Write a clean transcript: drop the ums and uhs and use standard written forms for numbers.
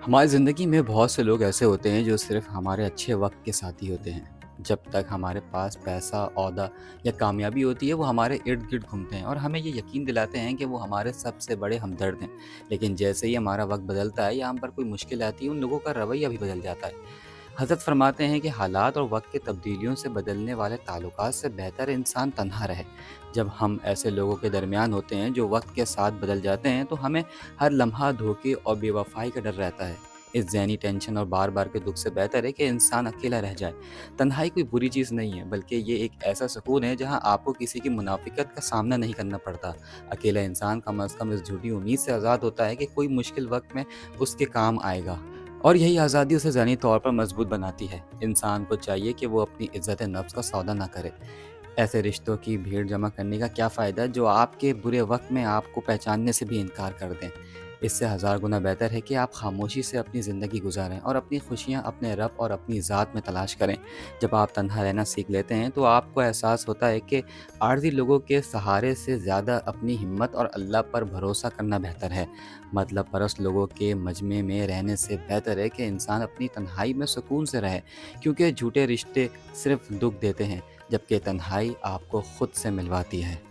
हमारी ज़िंदगी में बहुत से लोग ऐसे होते हैं जो सिर्फ़ हमारे अच्छे वक़्त के साथी होते हैं। जब तक हमारे पास पैसा, ओहदा या कामयाबी होती है, वो हमारे इर्द-गिर्द घूमते हैं और हमें ये यकीन दिलाते हैं कि वो हमारे सबसे बड़े हमदर्द हैं। लेकिन जैसे ही हमारा वक़्त बदलता है या हम पर कोई मुश्किल आती है, उन लोगों का रवैया भी बदल जाता है। हज़रत फरमाते हैं कि हालात और वक़्त की तब्दीलियों से बदलने वाले ताल्लुकात से बेहतर इंसान तन्हा रहे। जब हम ऐसे लोगों के दरमियान होते हैं जो वक़्त के साथ बदल जाते हैं, तो हमें हर लम्हा धोखे और बेवफ़ाई का डर रहता है। इस ज़हनी टेंशन और बार-बार के दुःख से बेहतर है कि इंसान अकेला रह जाए। तन्हाई कोई बुरी चीज़ नहीं है, बल्कि ये एक ऐसा सुकून है जहाँ आपको किसी की मुनाफ़िकत का सामना नहीं करना पड़ता। अकेला इंसान कम से कम इस झूठी उम्मीद से आज़ाद होता है कि कोई मुश्किल वक़्त में उसके काम आएगा। और यही आज़ादी उसे ज़हनी तौर पर मजबूत बनाती है। इंसान को चाहिए कि वो अपनी इज़्ज़त नफ्स का सौदा ना करे। ऐसे रिश्तों की भीड़ जमा करने का क्या फ़ायदा जो आपके बुरे वक़्त में आपको पहचानने से भी इनकार कर दें। इससे हज़ार गुना बेहतर है कि आप ख़ामोशी से अपनी ज़िंदगी गुज़ारें और अपनी खुशियाँ अपने रब और अपनी ज़ात में तलाश करें। जब आप तन्हा रहना सीख लेते हैं, तो आपको एहसास होता है कि आर्ज़ी लोगों के सहारे से ज़्यादा अपनी हिम्मत और अल्लाह पर भरोसा करना बेहतर है। मतलब परस्त लोगों के मजमे में रहने से बेहतर है कि इंसान अपनी तन्हाई में सुकून से रहे, क्योंकि झूठे रिश्ते सिर्फ़ दुःख देते हैं, जबकि तन्हाई आपको खुद से मिलवाती है।